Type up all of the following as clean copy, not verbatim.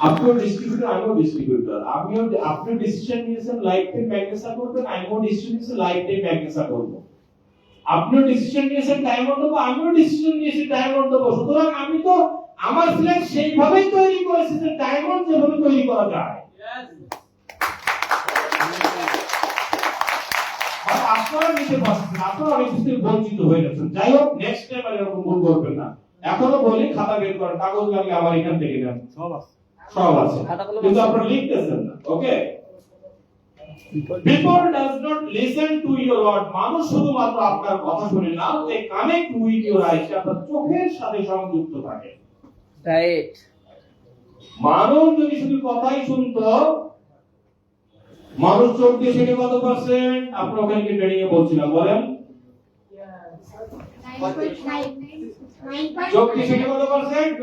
আপনিও ডিস্ট্রিবিউটর, আমিও ডিস্ট্রিবিউটর। আপনিও ডিসিশন নিয়েছেন লাইফ টাইম ম্যাগনেসা করবেন, আমিও ডিসিশন নিয়েছি লাইফ টাইম ম্যাগনেসা করব। আপনিও ডিসিশন নিয়েছেন ডায়মন্ড দেবো, আমিও ডিসিশন নিয়েছি ডায়মন্ড দেবো। সুতরাং আমি তো আমার ফ্ল্যাগ সেইভাবেই তৈরি করেছি যে ডায়মন্ড যেভাবে তৈরি করা যায়। আপনারা নিতে পারছেন, আপনারা অনেক কিছু বঞ্চিত হয়ে যাচ্ছেন। যাই হোক, নেক্সট টাইম আর এরকম ভুল করবেন না। এখনো বলি খাতা বের করেন, কাগজ লাগলে আমার এখান থেকে নেন, সব আছে, কিন্তু আপনারা লিখতেছেন না। ওকে, people does not listen to your word, মানুষ শুধুমাত্র আপনার কথা শুনে না, they connect with your eyes, আপনার চোখের সাথে সংযুক্ত থাকে। রাইট, মানুষ যদি শুধু কথাই শুনতো, মানুষ চোখ দিয়ে সেটা কত পার্সেন্ট? আপনার ওখানে কি ট্রেনিং এ বলছিলাম, বলেন চোখ দিয়ে সেটা কত পার্সেন্ট?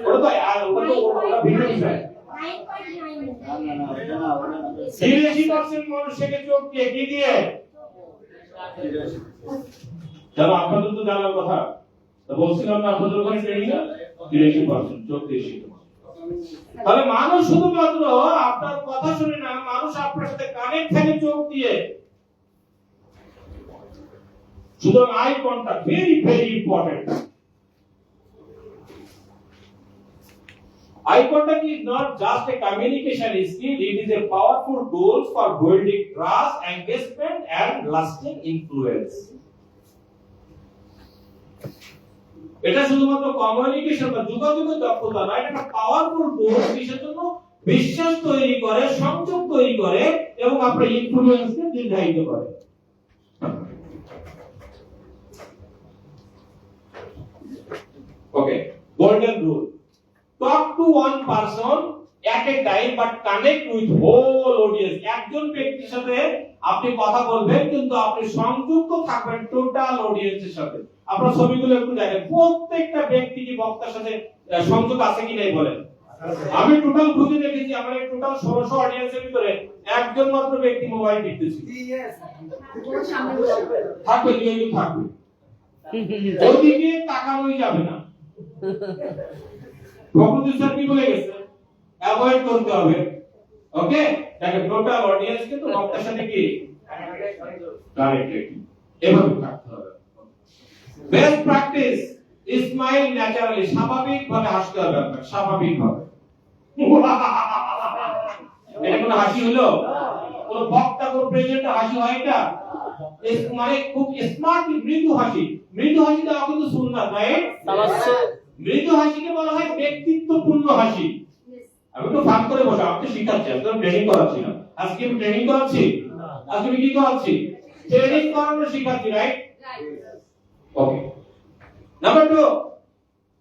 ওটা তো ওটা ভিন্ন বিষয়। 83% মানুষ সেকে চোখ দিয়ে কি দিয়ে? জানো, আপনাদের তো জানার কথা, তো বলছিলাম না আপনাদের ওখানে ট্রেনিং 83% চোখ দিয়ে শিখে। তাহলে মানুষ শুধুমাত্র আপনার কথা শুনে না, মানুষ আপনার সাথে কানেক্ট থাকে চোখ দিয়ে। সুতরাং eye contact very very important. Eye contact is not just a communication skill, it is a powerful tool for building trust, engagement and lasting influence. এটা শুধুমাত্র কমিউনিকেশন বা যোগাযোগের দক্ষতা নয়, এটা একটা পাওয়ারফুল টুল, কিসের জন্য? বিশ্বাস তৈরি করে, সংযোগ তৈরি করে এবং আপনার ইনফ্লুয়েন্সকে দীর্ঘায়িত করে। Okay, golden rule, talk to one person at a time but connect with whole audience. একজন ব্যক্তির সাথে আপনি কথা বলবেন, কিন্তু আপনি সংযুক্ত থাকবেন টোটাল অডিয়েন্সের সাথে। আপনারা ছবিগুলো একটু দেখেন, প্রত্যেকটা ব্যক্তি কি বক্তার সাথে সংযোগ আছে কি নাই বলেন? আমি টোটাল খুঁজে দেখেছি, আমার এই টোটাল 1600 অডিয়েন্সের ভিতরে একজন মাত্র ব্যক্তি মোবাইল টিপতেছে। থাকবে, দুইজন থাকবে, ওইদিকে তাকানোই যাবে না। প্রফেসর কি বলে গেছে? অ্যাভয়েড করতে হবে। ওকে, দেখেন টোটাল অডিয়েন্স কিন্তু বক্তার সাথে কি ডাইরেক্টলি এভাবে থাকতে হবে। বেস্ট প্র্যাকটিস, স্মাইল ন্যাচারালি, স্বাভাবিকভাবে হাসতে হবে আপনার, স্বাভাবিকভাবে। এটা কোনো হাসি হলো? কোন বক্তা কোন প্রেজেন্টার হাসি হয় এটা? মানে খুব স্মার্ট মৃদু হাসি। মৃদু হাসিটা কিন্তু সুন্নাত, রাইট? মৃদু হাসিকে বলা হয় ব্যক্তিত্বপূর্ণ হাসি। আমি তো ফান করে বসে আপনি শিখাচ্ছি, আমি ট্রেনিং করাচ্ছি না। আজকে আমি ট্রেনিং করাচ্ছি, আজকে আমি কি করাচ্ছি? ট্রেনিং করানো শিখাচ্ছি, right? Okay, number 2,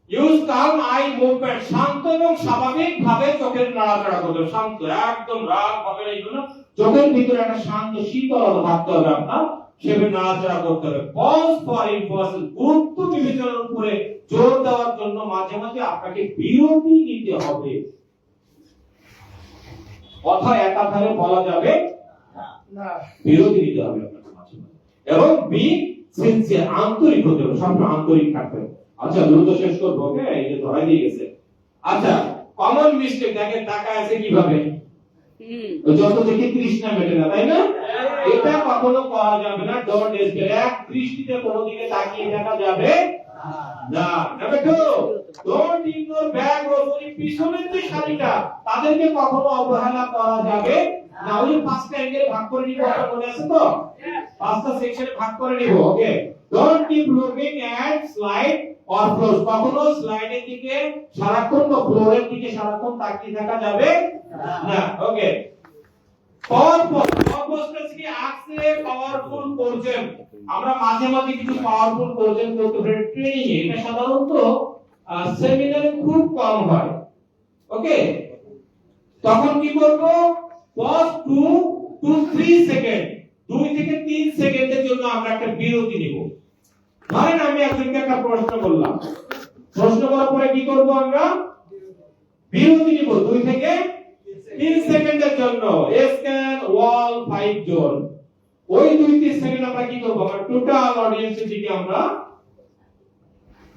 use calm eye movement, শান্ত এবং স্বাভাবিকভাবে চোখের নাড়াচাড়া করতে হবে। শান্ত, একদম রাগ হবে না, এইগুলো চোখের ভিতরে একটা শান্ত শীতলতা থাকতে হবে আপনার, সেভাবে নাড়াচাড়া করতে হবে। পজ ফর ইম্পর্টেন্স, গুরুত্ব বিবেচনার উপরে জোর দেওয়ার জন্য মাঝে মাঝে আপনাকে বিরতি নিতে হবে। কথা একাধারে বলা যাবে না, বিরতি নিতে হবে আপনাকে মাঝে মাঝে। এবং বি সিনসিয়ার, আন্তরিক হতে হবে, সবসময় আন্তরিক থাকতে হবে। আচ্ছা, দ্রুত শেষ করব। ওকে, এই যে ধরাই দিয়ে গেছে। আচ্ছা, কমন মিস্টেক দেখেন, তাকায় আছে কিভাবে? যত দেখি তৃষ্ণা মেটে না, তাই না? এটা কখনো করা যাবে না। ডোন্ট স্টেয়ার, এক দৃষ্টিতে কোনো দিকে তাকিয়ে থাকা যাবে না। নাম্বার 2, ডোন্ট ইগনোর ব্যাক রোজ, ওই পিছনের যে সারিটা, তাদেরকে কখনো অবহেলা করা যাবে না। ওই 5টা অ্যাঙ্গেলে ভাগ করে নিব, আপনারা মনে আছে তো? 5টা সেকশনে ভাগ করে নিব। Okay, don't keep looking at slide or floor, কখনো স্লাইডের দিকে সারাক্ষণ বা ফ্লোরের দিকে সারাক্ষণ তাকিয়ে থাকা যাবে না। ওকে, পাওয়ারফুল করছেন, আমরা মাঝে মাঝে কিছু পাওয়ারফুল করছেন করতে পারি ট্রেনিং এ, এটা সাধারণত সেমিনারে খুব কম হয়। ওকে, তখন কি করব? পজ 2 to 3 সেকেন্ড, 2 থেকে 3 সেকেন্ডের জন্য আমরা একটা বিরতি নিব। ধরেন আমি একজনকে একটা প্রশ্ন করলাম, প্রশ্ন করার পরে কি করব? আমরা বিরতি নিব 2 থেকে 3 সেকেন্ডের জন্য। স্ক্যান ওয়াল 5 জোন, ওই 2-3 সেকেন্ড আমরা কি করব? আমরা টোটাল অডিয়েন্সের দিকে আমরা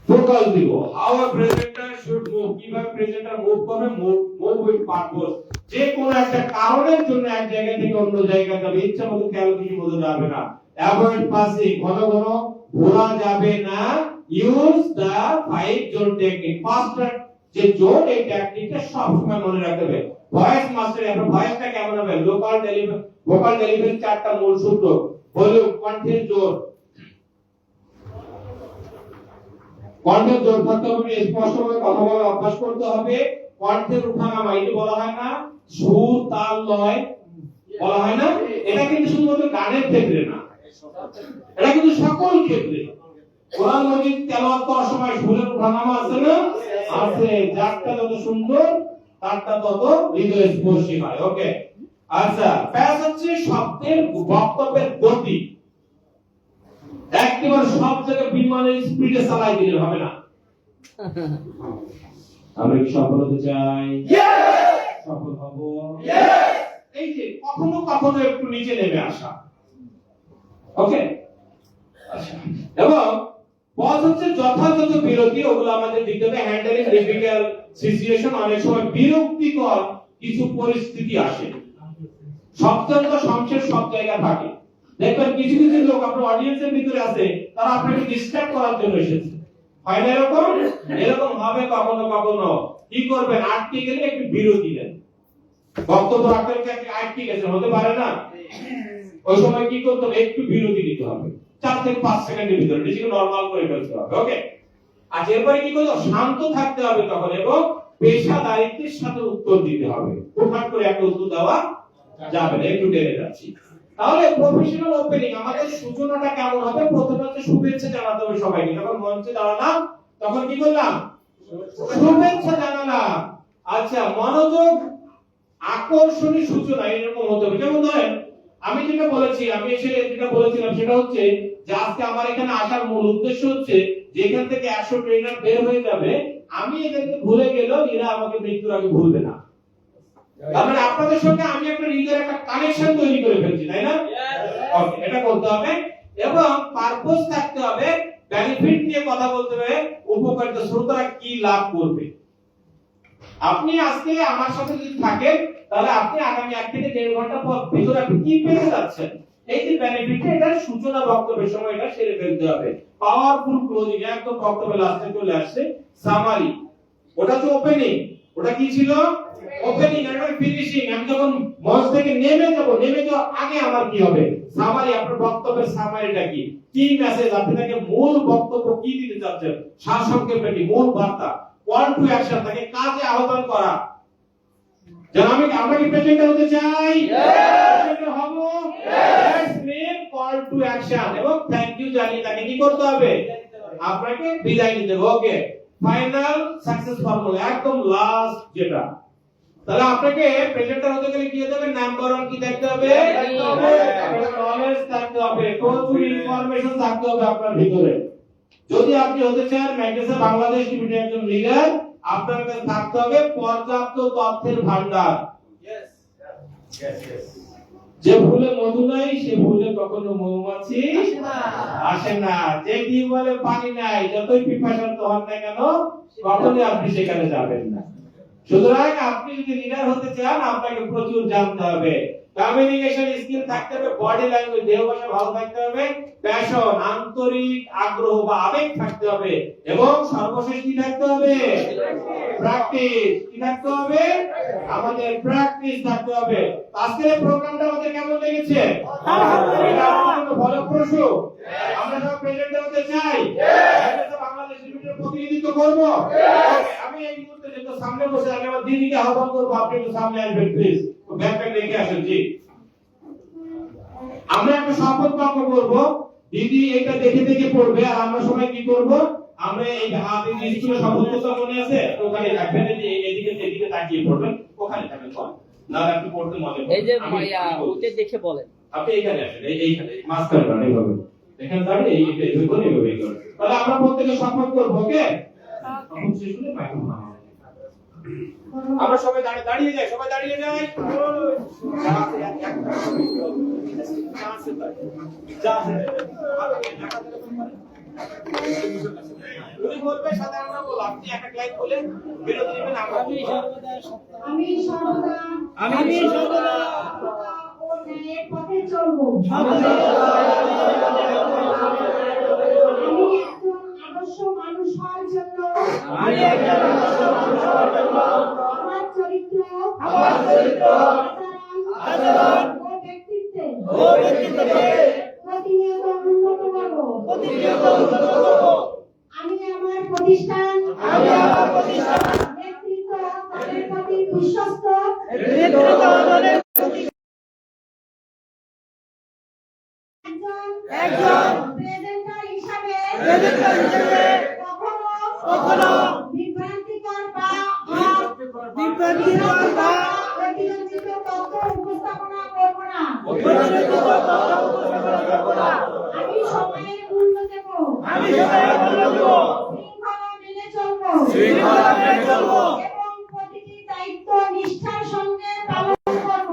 ফোকাস দিব how a presenter should move, কিভাবে প্রেজেন্টার মুভ করবে, মুভ উইথ পারপোজ। যে কোন একটা কারণের জন্য এক জায়গা থেকে অন্য জায়গায় যাবে, ইচ্ছা মতো খেয়াল কিছু মতো যাবে না। অ্যাভয়েড পাসিং, ঘন ঘন ঘোরা যাবে না। ইউজ দা 5 জোন টেকনিক, ফাস্টার যে জোন, এই টেকনিকটা সব সময় মনে রাখতে হবে। ভয়েস মাস্টারি, আপনার ভয়েসটা কেমন হবে, লোকাল ডেলিভারি, ভোকাল ডেলিভারি চারটা মূল সূত্র, ভলিউম, কণ্ঠের জোর, কণ্ঠের জোর থাকতে হবে, স্পষ্টভাবে কথা বলার অভ্যাস করতে হবে, কণ্ঠের ওঠানামা, এটা বলা হয় না সুর তাল লয়, বলা হয় না, এটা কিন্তু শুধুমাত্র গানের ক্ষেত্রে না, এটা কিন্তু সকল ক্ষেত্রে। কোরআন মাজিদ তেলাওয়াত করার সময় সুরের ওঠানামা আছে না, আছে, যারটা যত সুন্দর তারটা তত হৃদয়স্পর্শী হয়। ওকে, আচ্ছা, প্যাস হচ্ছে শব্দের বক্তব্যের গতি, একেবারে সব জায়গায় বিমানের স্পিডে চালাই দিলে হবে না। আমরা কি সফল হতে চাই? সফল হব। এই যে কখনো কখনো একটু নিচে নেমে আসা। ওকে, আচ্ছা, এবং পজ হচ্ছে যথাযথ বিরতি, ওগুলো আমাদের দিতে হবে। হ্যান্ডেলিং ডিফিকাল্ট সিচুয়েশন, অনেক সময় বিরক্তিকর কিছু পরিস্থিতি আসে, সবচেয়ে সংক্ষেপ সব জায়গায় থাকে। দেখবেন কিছু কিছু লোক আপনার অডিয়েন্সের ভিতরে আছে, তারা আপনাকে ডিস্ট্রাক্ট করার জন্য এসেছে, হয় না এরকম? এরকম হবে কখনো কখনো। কি করবেন, আটকে গেলে একটু বিরতি দেন। বক্তব্য রাখতে আটকে গেছে, হতে পারে না, ওই সময় কি করতে হবে, একটু বিরতি দিতে হবে, 4 থেকে 5 সেকেন্ডের ভিতরে নিজেকে নরমাল করে ফেলতে হবে। ওকে, আর এরপরে কি করতে হবে, শান্ত থাকতে হবে তখন, এবং পেশাদারিত্বের সাথে উত্তর দিতে হবে। হুটহাট করে একটা উত্তর দেওয়া যাবে না, একটু টেনে যাচ্ছি। তাহলে প্রফেশনাল ওপেনিং আমাদের সূচনাটা কেমন হবে? প্রথমে হচ্ছে শুভেচ্ছা জানাতে হবে সবাইকে। যখন মঞ্চে দাঁড়ালাম তখন কি করলাম, শুভেচ্ছা জানালাম। আচ্ছা, মনোযোগ আকর্ষণীয় সূচনা এরকম হতে হবে। যেমন ধরেন আমি যেটা বলেছি, আমি এসে যেটা বলেছিলাম সেটা হচ্ছে যে আজকে আমার এখানে আসার মূল উদ্দেশ্য হচ্ছে যে এখান থেকে 100 ট্রেনার বের হয়ে যাবে, আমি এদেরকে ভুলে গেলেও এরা আমাকে মৃত্যুর আগে ভুলবে না। তার মানে আপনাদের সঙ্গে আমি একটা হৃদয়ের একটা কানেকশন তৈরি করে ফেলছি, তাই না? ওকে, এটা করতে হবে, এবং পারপোজ থাকতে হবে, বেনিফিট নিয়ে কথা বলতে হবে, উপকারিতা, শ্রোতারা কি লাভ করবে। আপনি আজকে আমার সাথে যদি থাকেন তাহলে আপনি আগামী 1 থেকে 1.5 ঘন্টা পর ভিতরে আপনি কি পেতে যাচ্ছেন, এই যে বেনিফিট, এটা সূচনা বক্তব্যের সময় এটা সেরে ফেলতে হবে। পাওয়ারফুল ক্লোজিং, একদম বক্তব্যের লাস্টে চলে আসছে সামারি, ওটা তো ওপেনিং, ওটা কি ছিল, ওপেনিং, আর ফিনিশিং। আমি যখন মঞ্চ থেকে নেমে যাওয়ার আগে আমার কি হবে, সামারি, আপনার বক্তব্যের সামারিটা কি, কি মেসেজ, আপনি তাকে মূল বক্তব্য কি দিতে চাচ্ছেন, সারসংক্ষেপে কি মূল বার্তা, কল টু অ্যাকশন, তাকে কাজে আহ্বান করা। যেন আমরা কি প্রেজেন্টার হতে চাই? প্রেজেন্টার হব। That's mean call to action, এবং থ্যাংক ইউ জানিয়ে তাকে কি করতে হবে, আপনাকে বিদায় নিতে হবে। ওকে, ফাইনাল সাকসেস ফর্মুলা, একদম লাস্ট যেটা। তাহলে আপনাকে প্রেজেন্টার হতে গেলে কি হতে হবে, নাম্বার 1 কি থাকতে হবে, নলেজ থাকতে হবে, প্রচুর ইনফরমেশন থাকতে হবে আপনার ভিতরে। যদি আপনি হতে চান ম্যাগনেসিয়াম বাংলাদেশ লিমিটেড একজন লিডার, আপনার কাছে থাকতে হবে পর্যাপ্ত তথ্যের ভান্ডার। যে ফুলে মধু নাই সে ফুলে কখনো মৌমাছি আসে না, যে কি বলে পানি নাই, যতই পিপাসার্ত হন না কেন কখনোই আপনি সেখানে যাবেন না। সুতরাং আপনি যদি লিডার হতে চান আপনাকে প্রচুর জানতে হবে, কমিউনিকেশন স্কিল থাকতে হবে, বডি ল্যাঙ্গুয়েজ, দেহ ভাষা ভালো থাকতে হবে, প্যাশন, আন্তরিক আগ্রহ বা আবেগ থাকতে হবে, এবং সর্বশেষ কি থাকতে হবে, প্র্যাকটিস। কি থাকতে হবে, আমাদের প্র্যাকটিস থাকতে হবে। আজকের প্রোগ্রামটা আমাদের কেমন লেগেছে? এটা আমাদের ফলপ্রসূ। আমরা সব প্রেজেন্টার হতে চাই, বাংলাদেশ লিমিটেড প্রতিনিধিত্ব করব। আমি এই মুহূর্তে যেটা সামনে বসে আগে আমার দিদিকে আহ্বান করব, আপনি একটু সামনে আসবেন প্লিজ, ব্যাকপ্যাক রেখে আসেন। জি, আমরা একটা শপথ বাক্য করব, দিদি এটা দেখে দেখে পড়বে, আর আমরা সবাই কি করব, আমরা এই হাতে স্কুলে শপথ কথা মনে আছে, ওখানে রাখবেন, এদিকে এদিকে তাকিয়ে পড়বেন, ওখানে থাকবেন, না একটু পড়তে মজা হবে। এই যে মাইয়া ওকে দেখে বলেন, আপনি এইখানে আসেন, এইখানে মাঝখানে না, এইভাবে এখানে যাবেন, এইভাবে এইভাবে করবেন। তাহলে আমরা প্রত্যেকে শপথ করব। ওকে, শপথ শেষ হলে মাইক্রোফোন আমরা সবাই দাঁড়িয়ে যাই, সবাই দাঁড়িয়ে যাই। উনি বলবে সাথে আমরা বলবো আপনি এক এক লাইন বলে বিরতি নেবেন আমরা আমি সর্বদা ও ন্যায়ের পথে চলবো। আমি একজন আদর্শ মানুষ হওয়ার জন্য আমার চরিত্র আচরণ ও ব্যক্তিত্বে প্রতিনিয়ত উন্নত করব। আমি আমার প্রতিষ্ঠান নেতৃত্ব তাদের প্রতি বিশ্বস্ত একজন প্রেজেন্টার হিসাবে কখনো বিভ্রান্তিকর বা অতিরঞ্জিত তথ্য উপস্থাপনা করব না। আমি সময়ের মূল্য দেব। শৃঙ্খলা মেনে চলবো এবং প্রতিটি দায়িত্ব নিষ্ঠার সঙ্গে পালন করব।